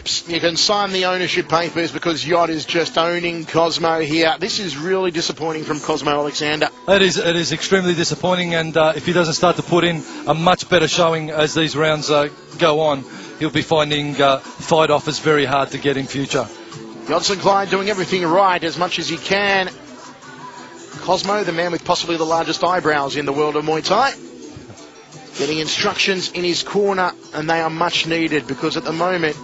ropes. You can sign the ownership papers because Yod is just owning Cosmo here. This is really disappointing from Cosmo Alexander. It is extremely disappointing, and if he doesn't start to put in a much better showing as these rounds go on, he'll be finding fight offers very hard to get in future. Jodson Clyde doing everything right as much as he can. Cosmo, the man with possibly the largest eyebrows in the world of Muay Thai, getting instructions in his corner, and they are much needed because at the moment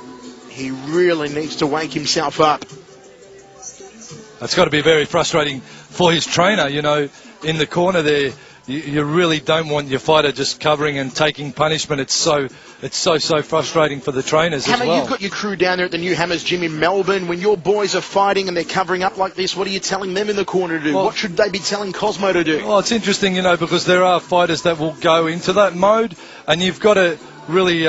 he really needs to wake himself up. It's got to be very frustrating for his trainer, you know, in the corner there. You really don't want your fighter just covering and taking punishment. It's so frustrating for the trainers Hammer, as well. You've got your crew down there at the New Hammers Gym in Melbourne. When your boys are fighting and they're covering up like this, what are you telling them in the corner to do? Well, what should they be telling Cosmo to do? Well, it's interesting, you know, because there are fighters that will go into that mode, and you've got to really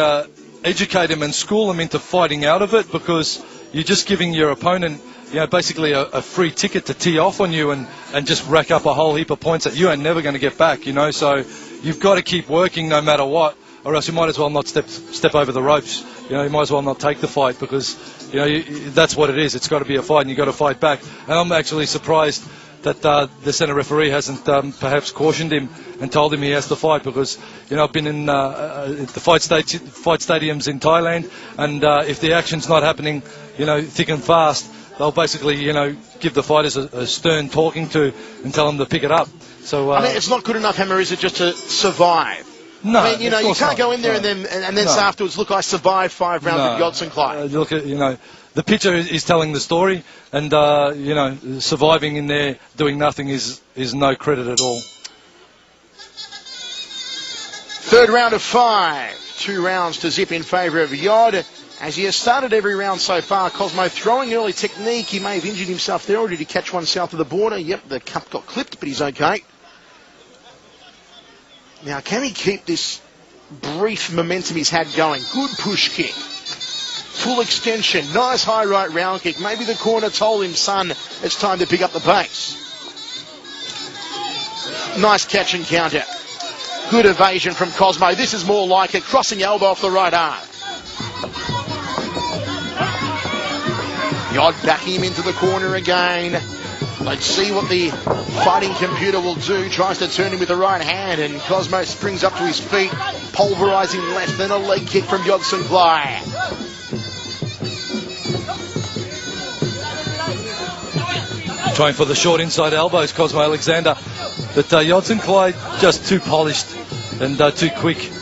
educate them and school them into fighting out of it, because you're just giving your opponent, you know, basically a free ticket to tee off on you and just rack up a whole heap of points that you ain't never going to get back, you know. So you've got to keep working no matter what, or else you might as well not step over the ropes. You know, you might as well not take the fight, because, you know, that's what it is. It's got to be a fight, and you've got to fight back. And I'm actually surprised that the centre referee hasn't perhaps cautioned him and told him he has to fight, because, you know, I've been in the fight stadiums in Thailand, and if the action's not happening, you know, thick and fast, they'll basically, you know, give the fighters a stern talking to and tell them to pick it up. So I mean, it's not good enough, Hammer, is it, just to survive? No, I mean, you know, you can't go in there no. and then say afterwards, look, I survived 5 rounds with Jodson Clyde. Look at, you know, the pitcher is telling the story, and you know, surviving in there doing nothing is no credit at all. Third round of 5. 2 rounds to zip in favour of Yod. As he has started every round so far, Cosmo throwing early technique. He may have injured himself there, or did he catch one south of the border? Yep, the cup got clipped, but he's okay. Now, can he keep this brief momentum he's had going? Good push kick. Full extension. Nice high right round kick. Maybe the corner told him, son, it's time to pick up the pace. Nice catch and counter. Good evasion from Cosmo. This is more like a crossing elbow off the right arm. Yod backing him into the corner again. Let's see what the fighting computer will do. Tries to turn him with the right hand, and Cosmo springs up to his feet, pulverising left, then a leg kick from Jodson Clyde. Trying for the short inside elbows, Cosmo Alexander, but Jodson Clyde just too polished and too quick.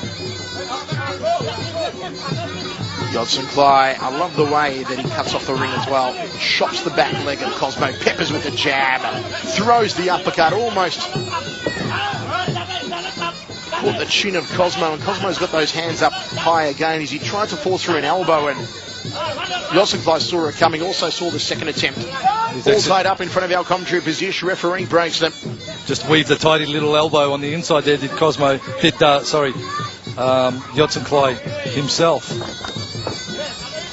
Jodson Clyde, I love the way that he cuts off the ring as well. Chops the back leg of Cosmo, peppers with the jab, throws the uppercut, almost caught the chin of Cosmo, and Cosmo's got those hands up high again as he tried to fall through an elbow, and Jodson Clyde saw it coming, also saw the second attempt. All tied up in front of our commentary position, referee breaks them. Just weaved a tidy little elbow on the inside there, Jodson Clyde himself.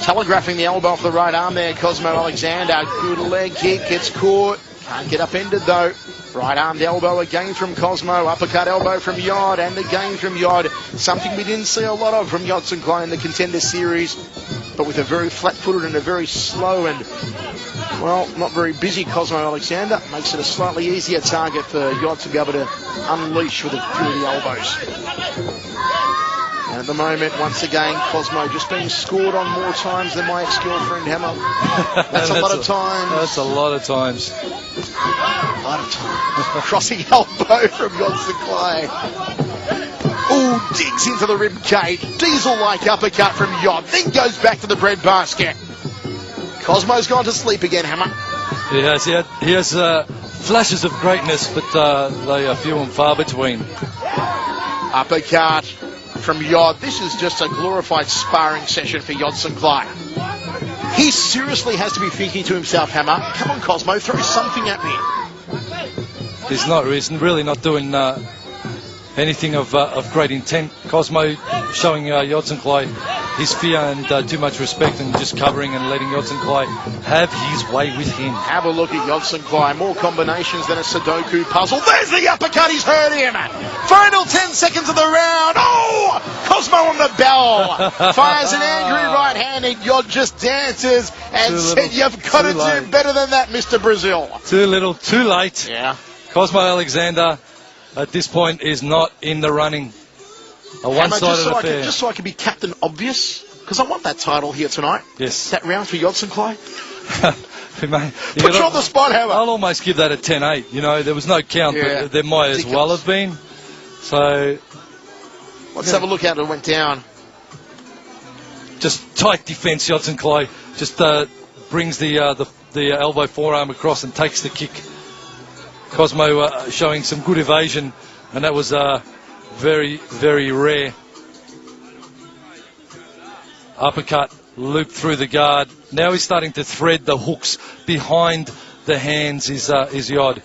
Telegraphing the elbow off the right arm there, Cosmo Alexander. Good leg kick, gets caught. Can't get upended though. Right armed elbow again from Cosmo. Uppercut elbow from Yod, and again from Yod. Something we didn't see a lot of from Jodson Clyde in the Contender Series, but with a very flat-footed and a very slow and, well, not very busy Cosmo Alexander. Makes it a slightly easier target for Yod to be able to unleash with a few of the elbows. And at the moment, once again, Cosmo just being scored on more times than my ex-girlfriend, Hammer. That's a lot of times. That's a lot of times. A lot of times. Crossing elbow from Jodson Clyde. Ooh, digs into the rib cage. Diesel-like uppercut from Yod. Then goes back to the breadbasket. Cosmo's gone to sleep again, Hammer. He has flashes of greatness, but they are few and far between. Uppercut from Yod. This is just a glorified sparring session for Jodson Clyde. He seriously has to be thinking to himself, Hammer, come on Cosmo, throw something at me. He's really not doing anything of great intent. Cosmo showing Jodson Clyde his fear and too much respect and just covering and letting Yodsanklai have his way with him. Have a look at Yodsanklai. More combinations than a Sudoku puzzle. There's the uppercut. He's hurt him. Final 10 seconds of the round. Oh! Cosmo on the bell. Fires an angry right hand and Yod just dances and said, you've got to do better than that, Mr. Brazil. Too little, too late. Yeah. Cosmo Alexander at this point is not in the running. A one-sided affair. Just so I can be Captain Obvious, because I want that title here tonight. Yes. That round for Yodsanklai. Put you on the spot, Hammer. I'll almost give that a 10-8. You know, there was no count, but there might as well have been. So let's have a look how it went down. Just tight defence, Yodsanklai just brings the elbow forearm across and takes the kick. Cosmo showing some good evasion, and that was very, very rare. Uppercut, loop through the guard. Now he's starting to thread the hooks behind the hands, is Yod.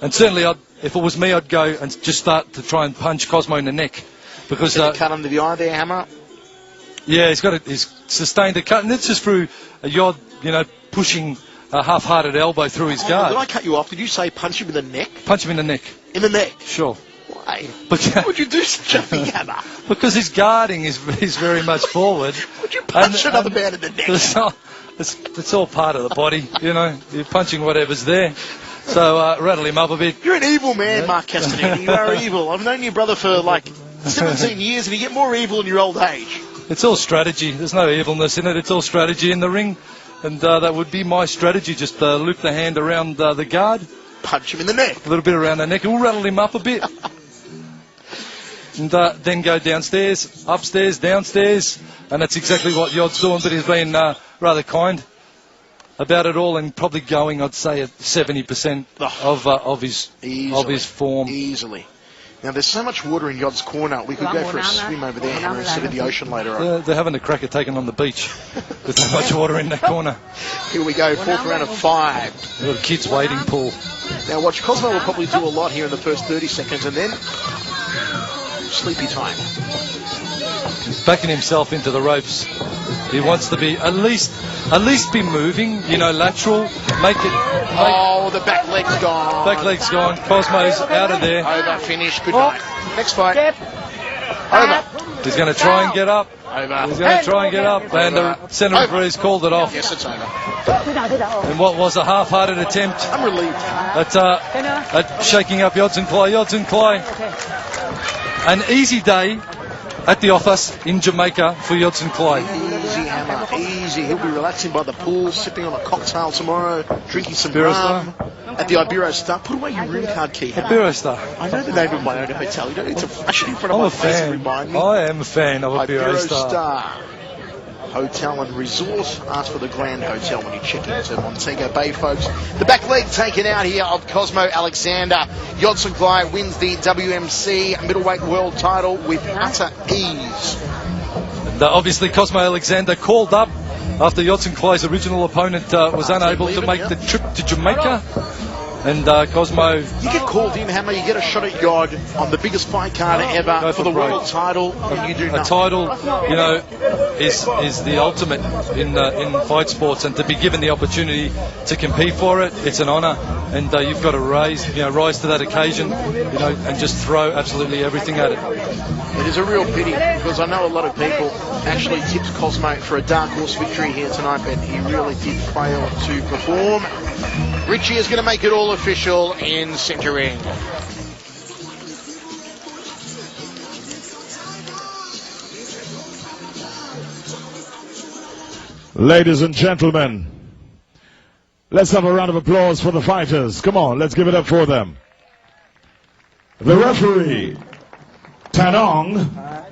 And certainly, if it was me, I'd go and just start to try and punch Cosmo in the neck. Because cut under the eye there, Hammer. Yeah, he's sustained a cut, and it's just through Yod, you know, pushing a half-hearted elbow through his guard. Did I cut you off? Did you say punch him in the neck? Punch him in the neck. In the neck? Sure. Why? But, why would you do such a thing, Hammer? Because his guarding is very much forward. Would you punch another man in the neck? It's all part of the body, you know. You're punching whatever's there. So rattle him up a bit. You're an evil man, Mark Castaneda. You are evil. I've known your brother for like 17 years, and you get more evil in your old age. It's all strategy. There's no evilness in it. It's all strategy in the ring. And that would be my strategy. Just loop the hand around the guard. Punch him in the neck. A little bit around the neck. We'll rattle him up a bit. And then go downstairs, upstairs, downstairs. And that's exactly what Yod's doing. But he's been rather kind about it all, and probably going, I'd say, at 70% of his form. Easily. Now, there's so much water in Yod's corner. We could go for a swim over there, Hammer, instead of the ocean later on. They're having a crack at taking on the beach with so much water in that corner. Here we go, fourth round of 5. We've got a kids' wading pool. Now, watch, Cosmo will probably do a lot here in the first 30 seconds, and then sleepy time. He's backing himself into the ropes. He wants to be at least be moving, you know, lateral. Oh, the back leg's gone. Back leg's gone. Cosmo's out of there. Over, finish, good night. Next fight. Over. He's going to try and get up. Over. He's going to try and get up. And the centre referee's called it off. Yes, it's over. And what was a half-hearted attempt I'm relieved. at shaking up Yodsanklai. Yodsanklai, an easy day at the office in Jamaica for Yodsanklai. Easy, Hammer, easy. He'll be relaxing by the pool, sipping on a cocktail tomorrow, drinking some rum at the Ibero Star. Put away your room card key, Hammer. Ibero Star. I know the name of my own hotel. You don't need to flash it in front of my face and remind me. I am a fan of Ibero Star. Hotel and Resort. Ask for the Grand Hotel when you check into Montego Bay, folks. The back leg taken out here of Cosmo Alexander. Yodsanklai wins the WMC middleweight world title with utter ease. And obviously Cosmo Alexander called up after Yodsanklai's original opponent was unable to make the trip to Jamaica. And Cosmo... You get called in, Hammer, you get a shot at Yod on the biggest fight card ever for the world title, and you do nothing. A title, you know, is the ultimate in fight sports, and to be given the opportunity to compete for it, it's an honour, and you've got to rise to that occasion, you know, and just throw absolutely everything at it. It is a real pity, because I know a lot of people actually tipped Cosmo for a dark horse victory here tonight, but he really did fail to perform. Richie is going to make it all official in centre ring. Ladies and gentlemen, let's have a round of applause for the fighters. Come on, let's give it up for them. The referee, Tanong,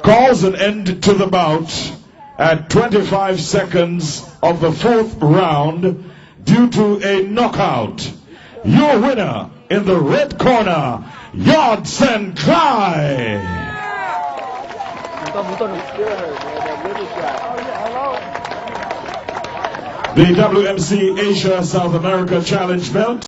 calls an end to the bout at 25 seconds of the fourth round due to a knockout. Your winner in the red corner, Yodsanklai. The WMC Asia South America Challenge belt